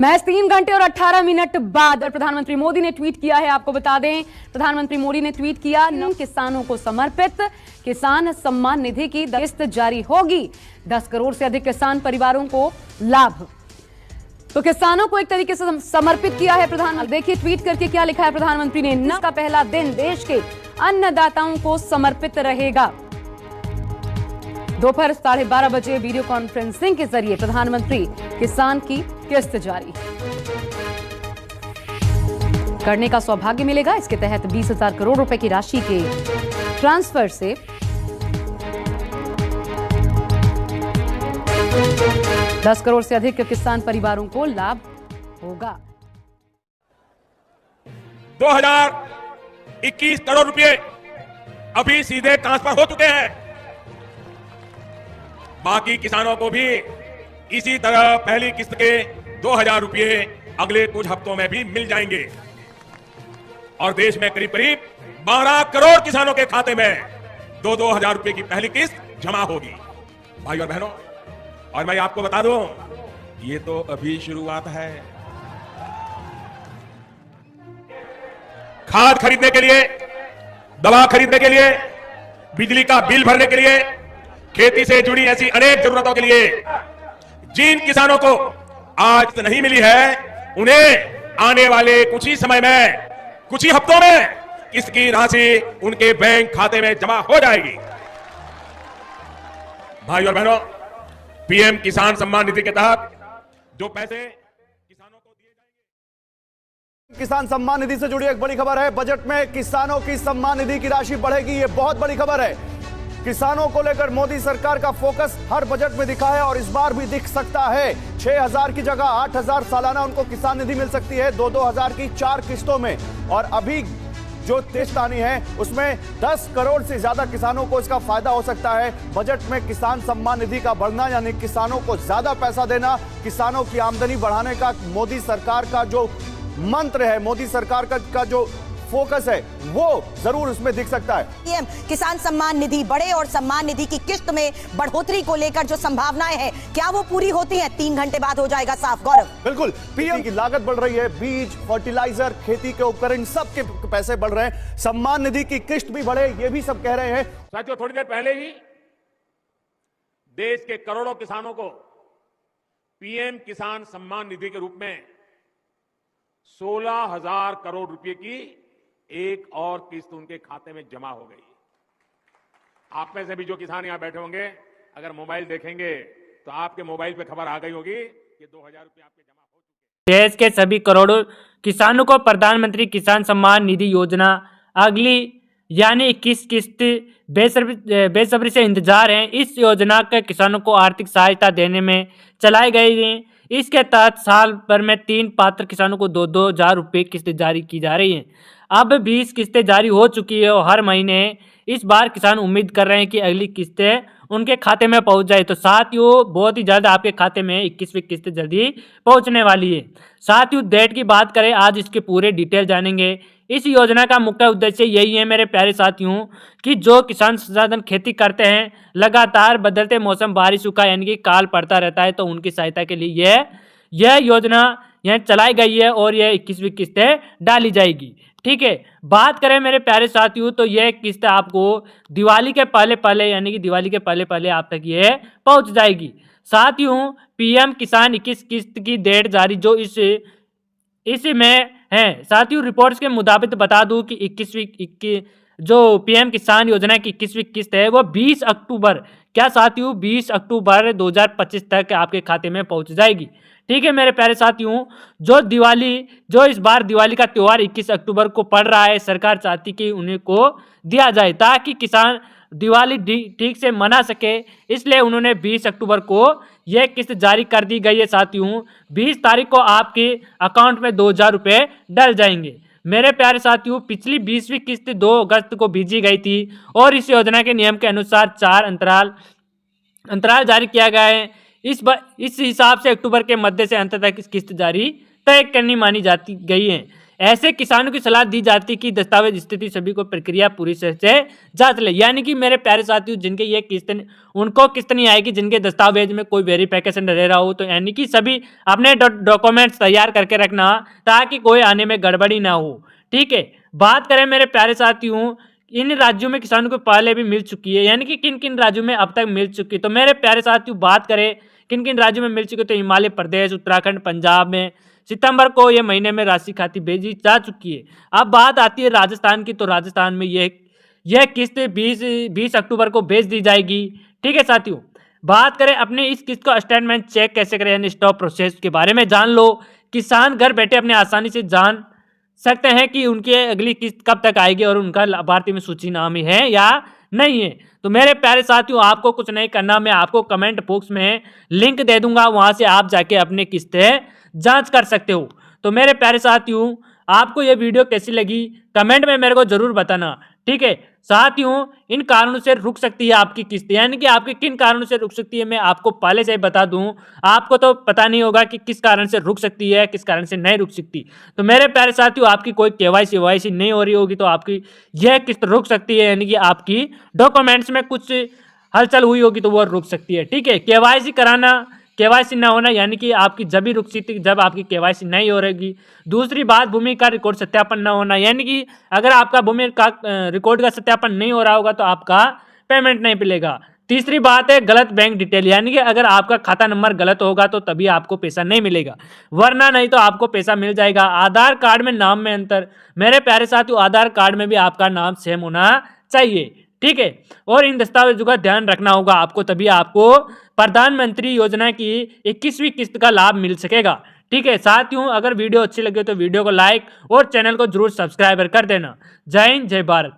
महज 3 घंटे और 18 मिनट बाद प्रधानमंत्री मोदी ने ट्वीट किया है। आपको बता दें, प्रधानमंत्री मोदी ने ट्वीट किया, किसानों को समर्पित किसान सम्मान निधि की किस्त जारी होगी। 10 करोड़ से अधिक किसान परिवारों को लाभ। तो किसानों को एक तरीके से समर्पित किया है प्रधानमंत्री। देखिए ट्वीट करके क्या लिखा है प्रधानमंत्री ने। न का पहला दिन देश के अन्नदाताओं को समर्पित रहेगा। दोपहर 12:30 बजे वीडियो कॉन्फ्रेंसिंग के जरिए प्रधानमंत्री किसान की किस्त जारी करने का सौभाग्य मिलेगा। इसके तहत 20,000 करोड़ रुपए की राशि के ट्रांसफर से 10 करोड़ से अधिक किसान परिवारों को लाभ होगा। 2021 करोड़ रुपए अभी सीधे ट्रांसफर हो चुके हैं। बाकी किसानों को भी इसी तरह पहली किस्त के 2,000 रुपए अगले कुछ हफ्तों में भी मिल जाएंगे और देश में करीब करीब 12 करोड़ किसानों के खाते में 2-2 हजार रुपए की पहली किस्त जमा होगी। भाई और बहनों, और मैं आपको बता दूं, ये तो अभी शुरुआत है। खाद खरीदने के लिए, दवा खरीदने के लिए, बिजली का बिल भरने के लिए, खेती से जुड़ी ऐसी अनेक जरूरतों के लिए जिन किसानों को आज नहीं मिली है, उन्हें आने वाले कुछ ही समय में, कुछ ही हफ्तों में इसकी राशि उनके बैंक खाते में जमा हो जाएगी। भाई और बहनों, पीएम किसान सम्मान निधि के तहत जो पैसे किसानों को दिए जाएंगे। किसान सम्मान निधि से जुड़ी एक बड़ी खबर है। बजट में किसानों की सम्मान निधि की राशि बढ़ेगी। ये बहुत बड़ी खबर है। किसानों को लेकर मोदी सरकार का फोकस हर बजट में दिखा है और इस बार भी दिख सकता है। 6,000 की जगह 8,000 सालाना उनको किसान निधि मिल सकती है, 2-2 हजार की 4 किस्तों में। और अभी जो किस्त आनी है उसमें 10 करोड़ से ज्यादा किसानों को इसका फायदा हो सकता है। बजट में किसान सम्मान निधि का बढ़ना यानी किसानों को ज्यादा पैसा देना, किसानों की आमदनी बढ़ाने का मोदी सरकार का जो मंत्र है, मोदी सरकार का जो फोकस है, वो जरूर उसमें दिख सकता है। पीएम किसान सम्मान निधि बढ़े और सम्मान निधि की किस्त में बढ़ोतरी को लेकर जो संभावनाएं हैं, क्या वो पूरी होती हैं? 3 घंटे बाद हो जाएगा साफ। गौरव, बिल्कुल, पीएम की लागत बढ़ रही है, बीज, फर्टिलाइजर, खेती के उपकरण, सबके पैसे बढ़ रहे हैं। सम्मान निधि की किस्त भी बढ़े, ये भी सब कह रहे हैं। साथियों, थोड़ी देर पहले ही देश के करोड़ों किसानों को पीएम किसान सम्मान निधि के रूप में 16,000 करोड़ रुपए की एक और किस्त उनके खाते में जमा हो गई। आप में से भी जो किसान यहां बैठे होंगे, अगर मोबाइल देखेंगे तो आपके मोबाइल पे खबर आ गई होगी कि 2,000 रुपए आपके जमा हो चुके हैं। देश के सभी करोड़ों किसानों को प्रधानमंत्री किसान सम्मान निधि योजना अगली यानी 21 किस्त बेसब्री से इंतजार है। इस योजना के किसानों को आर्थिक सहायता देने में चलाई गई है। इसके तहत साल भर में 3 पात्र किसानों को 2-2 हजार रुपये किस्त जारी की जा रही है। अब 20 किस्तें जारी हो चुकी है और हर महीने इस बार किसान उम्मीद कर रहे हैं कि अगली किस्तें उनके खाते में पहुंच जाए। तो साथियों, बहुत ही जल्द आपके खाते में 21वीं किस्त जल्दी पहुंचने वाली है। साथियों, डेट की बात करें, आज इसके पूरे डिटेल जानेंगे। इस योजना का मुख्य उद्देश्य यही है मेरे प्यारे साथियों कि जो किसान संसाधन खेती करते हैं, लगातार बदलते मौसम, बारिश, सूखा यानी कि काल पड़ता रहता है, तो उनकी सहायता के लिए यह योजना यहाँ चलाई गई है और यह 21वीं किस्तें डाली जाएगी। ठीक है, बात करें मेरे प्यारे साथियों, तो यह किस्त आपको दिवाली के पहले यानी कि दिवाली के पहले आप तक ये पहुंच जाएगी। साथियों, पीएम किसान 21 किस्त की डेट जारी जो इस में है। साथियों, रिपोर्ट्स के मुताबिक बता दूं कि 21वीं जो पीएम किसान योजना की 21वीं किस्त है वो 20 अक्टूबर, क्या साथियों, 20 अक्टूबर 2025 तक आपके खाते में पहुंच जाएगी। ठीक है मेरे प्यारे साथियों, जो इस बार दिवाली का त्यौहार 21 अक्टूबर को पड़ रहा है, सरकार चाहती कि उन्हें को दिया जाए ताकि किसान दिवाली ठीक से मना सके, इसलिए उन्होंने 20 अक्टूबर को यह किस्त जारी कर दी गई है। साथियों, 20 तारीख को आपके अकाउंट में 2,000 रुपये डल जाएंगे। मेरे प्यारे साथियों, पिछली 20वीं किस्त 2 अगस्त को भेजी गई थी और इस योजना के नियम के अनुसार 4 अंतराल जारी किया गया है। इस हिसाब से अक्टूबर के मध्य से अंत तक इस किस्त जारी तय करनी मानी जाती गई है। ऐसे किसानों की सलाह दी जाती कि दस्तावेज स्थिति सभी को प्रक्रिया पूरी से जांच ले। यानी कि मेरे प्यारे साथियों, जिनके ये किस्त उनको किस्त नहीं आएगी, जिनके दस्तावेज में कोई वेरिफिकेशन रह रहा हो, तो यानी कि सभी अपने डॉक्यूमेंट्स तैयार करके रखना ताकि कोई आने में गड़बड़ी ना हो। ठीक है, बात करें मेरे प्यारे साथियों, इन राज्यों में किसानों को पहले भी मिल चुकी है, यानी कि किन किन राज्यों में अब तक मिल चुकी है। तो मेरे प्यारे साथियों, बात करें किन किन राज्यों में मिल चुकी है, तो हिमाचल प्रदेश, उत्तराखंड, पंजाब में सितंबर को ये महीने में राशि खाती भेजी जा चुकी है। अब बात आती है राजस्थान की, तो राजस्थान में यह किस्त 20 अक्टूबर को भेज दी जाएगी। ठीक है साथियों, बात करें अपने इस किस्त का स्टेटमेंट चेक कैसे करें, यानी स्टॉप प्रोसेस के बारे में जान लो। किसान घर बैठे अपने आसानी से जान सकते हैं कि उनकी अगली किस्त कब तक आएगी और उनका लाभार्थी में सूची नाम है या नहीं है। तो मेरे प्यारे साथियों, आपको कुछ नहीं करना, मैं आपको कमेंट बॉक्स में लिंक दे दूंगा, वहां से आप जाके अपनी किस्तें जांच कर सकते हो। तो मेरे प्यारे साथियों, आपको यह वीडियो कैसी लगी कमेंट में मेरे को जरूर बताना। ठीक है साथियों, इन कारणों से रुक सकती है आपकी किस्त, यानी कि आपके किन कारणों से रुक सकती है मैं आपको पहले से ही बता दूं। आपको तो पता नहीं होगा कि किस कारण से रुक सकती है, किस कारण से नहीं रुक सकती। तो मेरे प्यारे साथियों, आपकी कोई केवाईसी नहीं हो रही होगी तो आपकी यह किस्त रुक सकती है, यानी कि आपकी डॉक्यूमेंट्स में कुछ हलचल हुई होगी तो वो रुक सकती है। ठीक है, केवाईसी ना होना यानी कि आपकी जब भी रुक सकती जब आपकी केवाईसी नहीं हो रहेगी। दूसरी बात, भूमि का रिकॉर्ड सत्यापन ना होना, यानी कि अगर आपका भूमि का रिकॉर्ड का सत्यापन नहीं हो रहा होगा तो आपका पेमेंट नहीं मिलेगा। तीसरी बात है गलत बैंक डिटेल, यानी कि अगर आपका खाता नंबर गलत होगा तो तभी आपको पैसा नहीं मिलेगा, वरना नहीं तो आपको पैसा मिल जाएगा। आधार कार्ड में नाम में अंतर, मेरे प्यारे साथियों, आधार कार्ड में भी आपका नाम सेम होना चाहिए। ठीक है, और इन दस्तावेजों का ध्यान रखना होगा आपको, तभी आपको प्रधानमंत्री योजना की 21वीं किस्त का लाभ मिल सकेगा। ठीक है साथियों, अगर वीडियो अच्छी लगे तो वीडियो को लाइक और चैनल को जरूर सब्सक्राइब कर देना। जय हिंद, जय भारत।